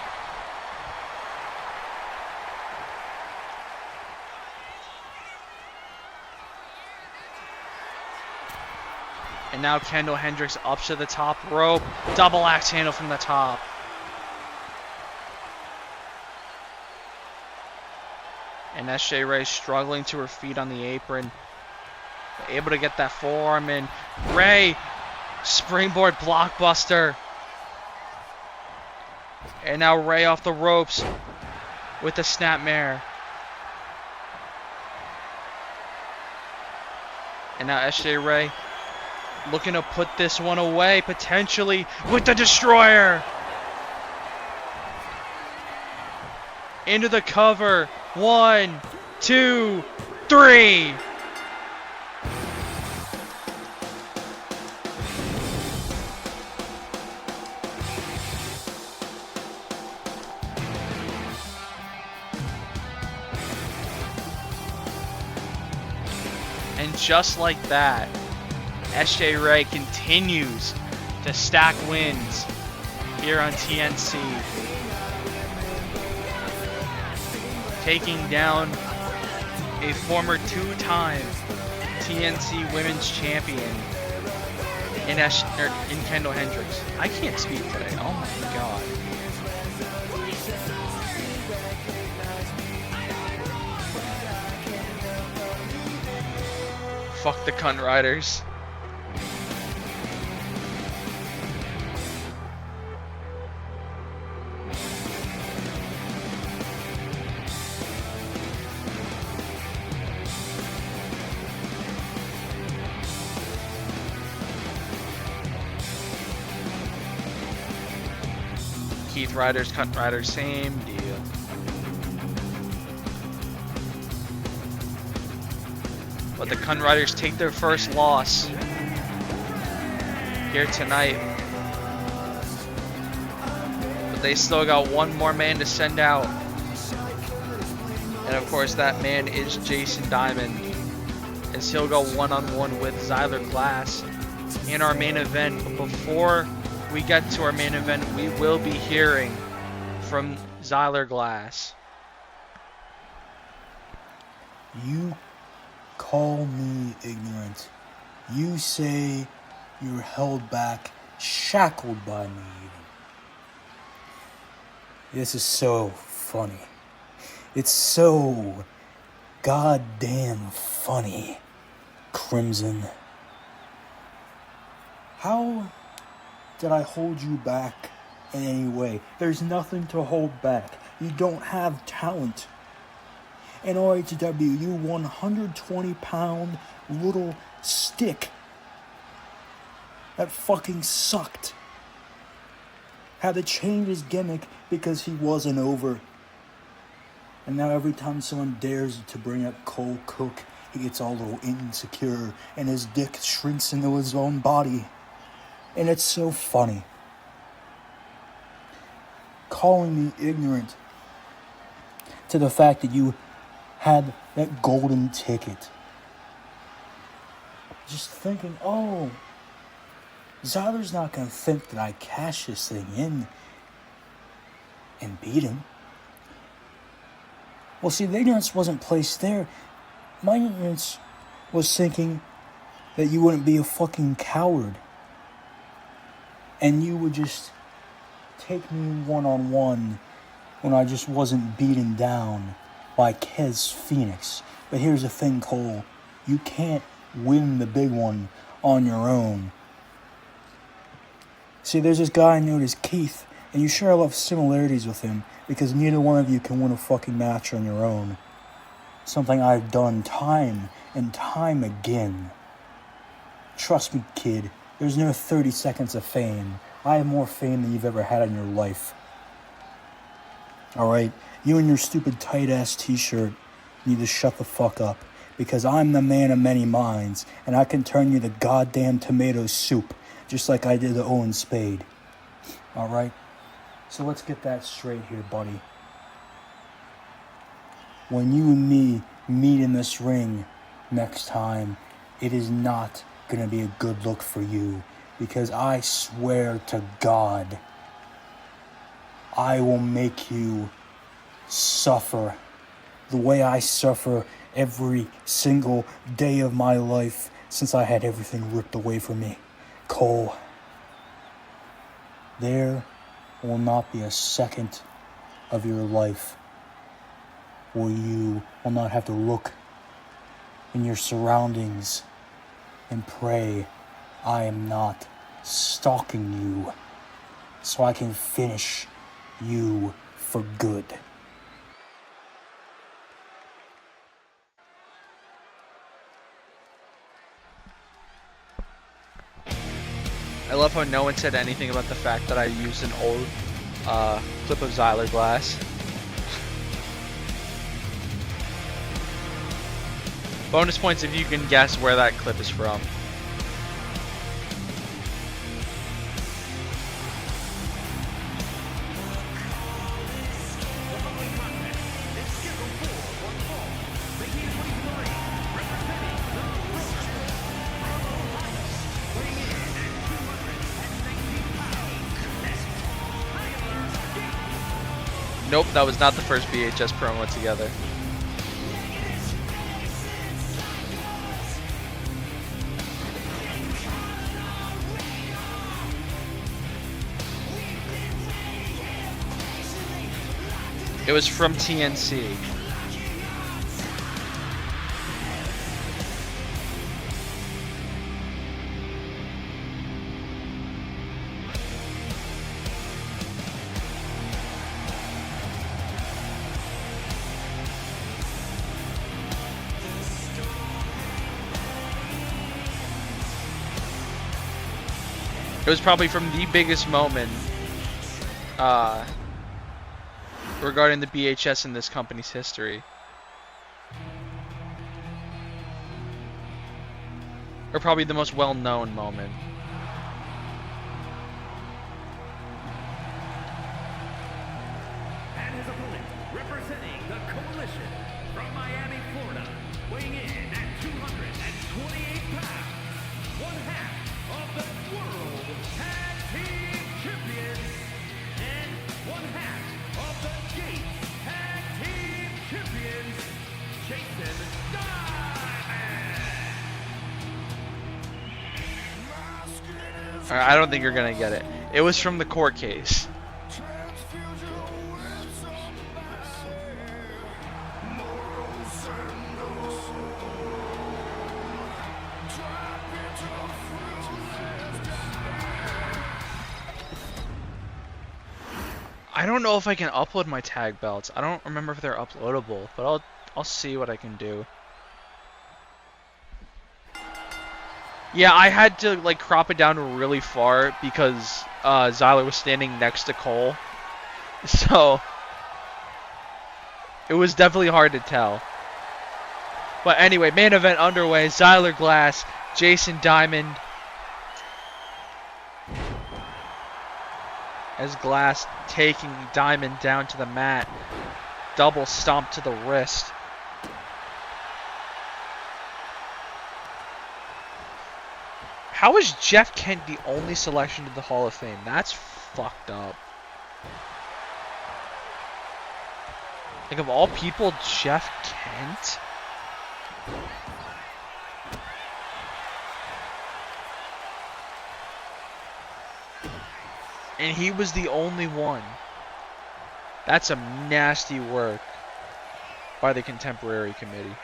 And now Kendall Hendricks up to the top rope. Double axe handle from the top. And SJ Ray struggling to her feet on the apron. Able to get that forearm in. Ray, springboard blockbuster. And now Ray off the ropes with the snapmare. And now SJ Ray looking to put this one away, potentially, with the Destroyer. Into the cover. 1, 2, 3. And just like that, SJ Ray continues to stack wins here on TNC. Taking down a former two-time TNC Women's Champion in Kendall Hendricks. I can't speak today. Oh my god. Fuck the cunt riders. Keith Riders, Cunt Riders, same deal. But the Cunt Riders take their first loss here tonight. But they still got one more man to send out. And of course that man is Jason Diamond, as he'll go one-on-one with Zyler Glass in our main event. But before we get to our main event, we will be hearing from Zyler Glass. You call me ignorant. You say you're held back, shackled by me even. This is so funny. It's so goddamn funny, Crimson. How did I hold you back in any way? There's nothing to hold back. You don't have talent. In RHW, you 120-pound little stick that fucking sucked had to change his gimmick because he wasn't over. And now every time someone dares to bring up Cole Cook, he gets all a little insecure and his dick shrinks into his own body. And it's so funny. Calling me ignorant to the fact that you had that golden ticket. Just thinking, oh, Zyler's not going to think that I cash this thing in and beat him. Well, see, the ignorance wasn't placed there. My ignorance was thinking that you wouldn't be a fucking coward. And you would just take me one-on-one when I just wasn't beaten down by Kez Phoenix. But here's the thing, Cole. You can't win the big one on your own. See, there's this guy known as Keith, and you share a lot of similarities with him because neither one of you can win a fucking match on your own. Something I've done time and time again. Trust me, kid, there's no 30 seconds of fame. I have more fame than you've ever had in your life. Alright, you and your stupid tight-ass t-shirt need to shut the fuck up, because I'm the man of many minds, and I can turn you to goddamn tomato soup, just like I did to Owen Spade. Alright? So let's get that straight here, buddy. When you and me meet in this ring next time, it is not gonna be a good look for you. because I swear to God, I will make you suffer the way I suffer every single day of my life since I had everything ripped away from me. Cole, there will not be a second of your life where you will not have to look in your surroundings and pray I am not stalking you so I can finish you for good. I love how no one said anything about the fact that I used an old clip of Xyler Glass. Bonus points if you can guess where that clip is from. Nope, that was not the first VHS promo together. It was from TNC. It was probably from the biggest moment regarding the BHS in this company's history. Or probably the most well-known moment. And his opponent, representing the Coalition from Miami, Florida, weighing in at 228 pounds, one half of the World Tag Team Champions, and one half of the Gates Tag Team Champions, Jason Diamond. Alright, I don't think you're gonna get it. It was from the court case. I don't know if I can upload my tag belts. I don't remember if they're uploadable, but I'll see what I can do. Yeah, I had to like crop it down really far because Xyler was standing next to Cole. So it was definitely hard to tell. But anyway, main event underway. Xyler Glass, Jason Diamond. As Glass taking Diamond down to the mat. Double stomp to the wrist. How is Jeff Kent the only selection to the Hall of Fame? That's fucked up. Like, of all people, Jeff Kent? And he was the only one. That's some nasty work by the Contemporary Committee.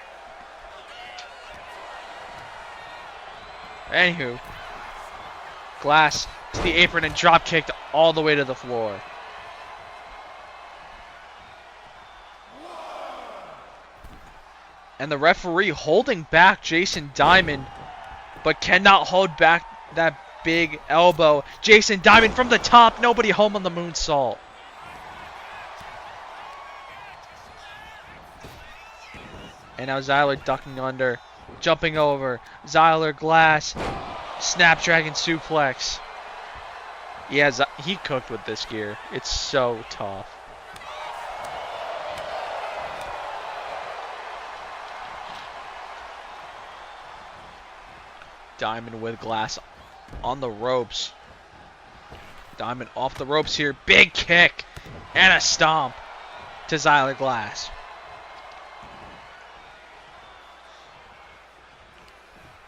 Anywho, Glass to the apron and drop kicked all the way to the floor. And the referee holding back Jason Diamond, but cannot hold back that big elbow. Jason Diamond from the top, nobody home on the moonsault. And now Xyler ducking under, jumping over. Xyler Glass, Snapdragon suplex. Yeah, he cooked with this gear. It's so tough. Diamond with Glass on the ropes. Diamond off the ropes here. Big kick and a stomp to Xyler Glass.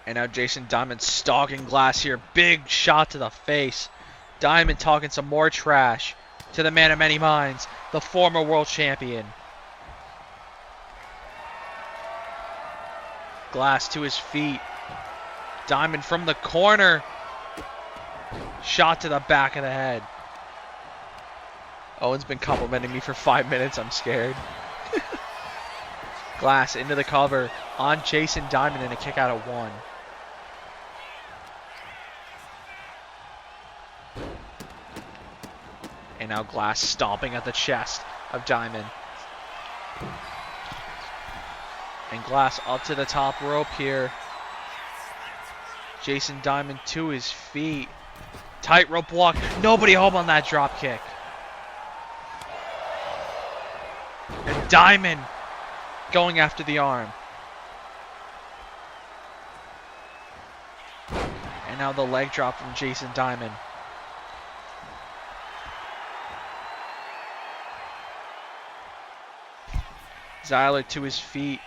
And now Jason Diamond stalking Glass here. Big shot to the face. Diamond talking some more trash to the man of many minds, the former world champion. Glass to his feet. Diamond from the corner. Shot to the back of the head. Owen's been complimenting me for 5 minutes. I'm scared. Glass into the cover on Jason Diamond and a kick out of 1. And now Glass stomping at the chest of Diamond. And Glass up to the top rope here. Jason Diamond to his feet. Tightrope walk. Nobody home on that drop kick. And Diamond going after the arm. And now the leg drop from Jason Diamond. Xyler to his feet.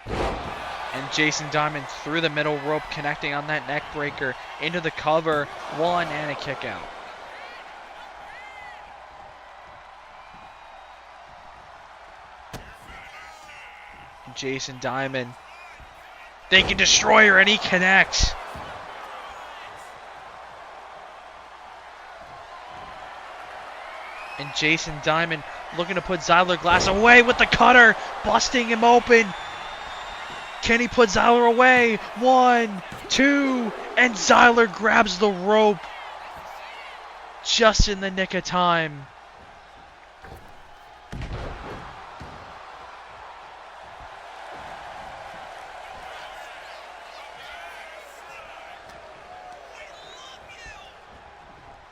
And Jason Diamond through the middle rope, connecting on that neck breaker into the cover. 1 and a kick out. Jason Diamond thinking destroyer, and he connects. And Jason Diamond looking to put Xyler Glass away with the cutter, busting him open. Can he put Xyler away? 1, 2, and Xyler grabs the rope just in the nick of time.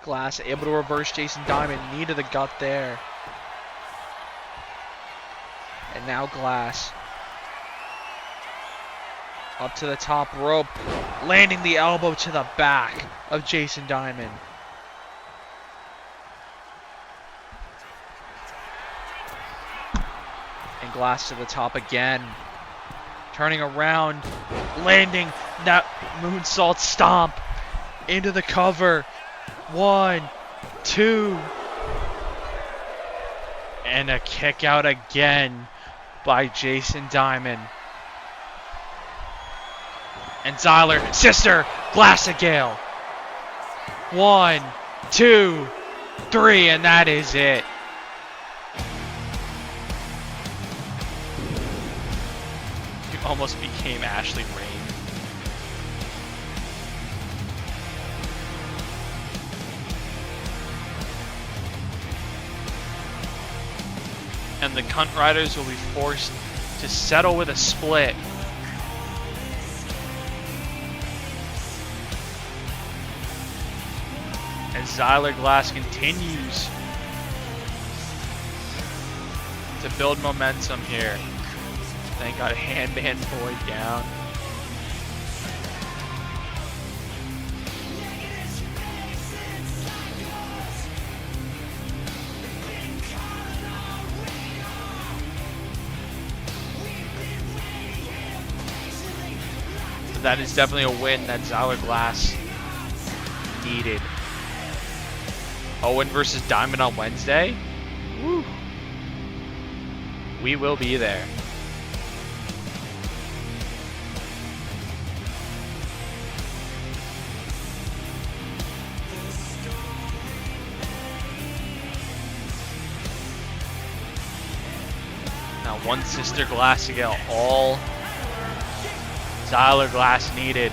Glass able to reverse Jason Diamond, knee to the gut there. And now Glass up to the top rope, landing the elbow to the back of Jason Diamond. And Glass to the top again. Turning around, landing that moonsault stomp into the cover. 1, 2, and a kick out again by Jason Diamond. And Xyler, sister, Glass Gale. 1, 2, 3, and that is it. You almost became Ashley Rain. And the Cunt Riders will be forced to settle with a split. As Xyler Glass continues to build momentum here. Thank God, Handman Boy down. That is definitely a win that Xyler Glass needed. Owen versus Diamond on Wednesday? Woo. We will be there. Now one sister Glass to get all Xyler Glass needed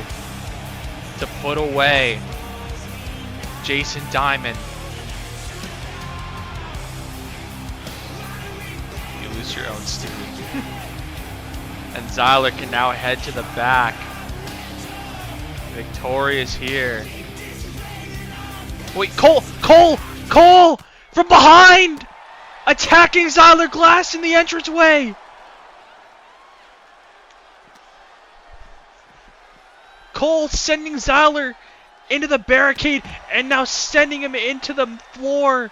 to put away Jason Diamond. You lose your own student. And Xyler can now head to the back. Victorious here. Wait, Cole from behind, attacking Xyler Glass in the entranceway. Cole sending Xyler into the barricade and now sending him into the floor.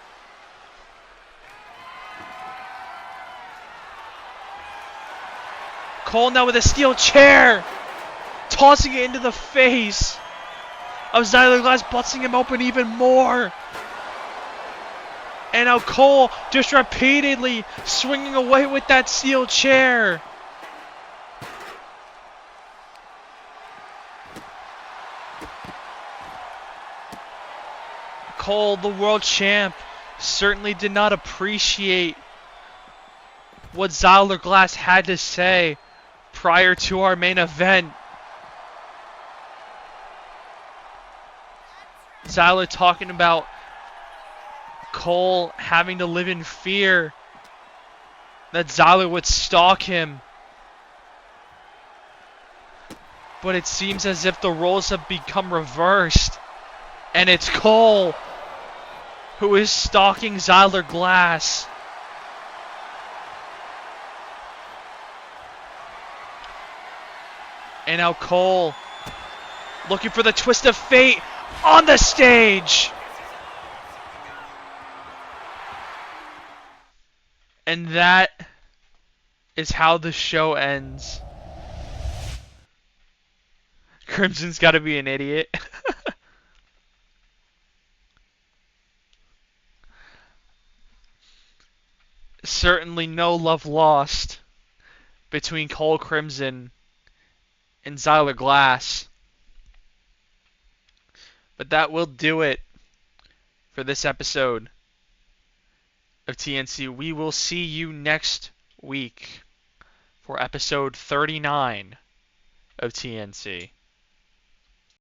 Cole now with a steel chair, tossing it into the face of Xyler Glass, busting him open even more. And now Cole just repeatedly swinging away with that steel chair. Cole, the world champ, certainly did not appreciate what Xyler Glass had to say prior to our main event. Xyler talking about Cole having to live in fear that Xyler would stalk him. But it seems as if the roles have become reversed. And it's Cole who is stalking Xyler Glass. And now Cole looking for the twist of fate on the stage. And that is how the show ends. Crimson's got to be an idiot. Certainly no love lost between Cole Crimson and Xyler Glass. But that will do it for this episode of TNC. We will see you next week for episode 39 of TNC.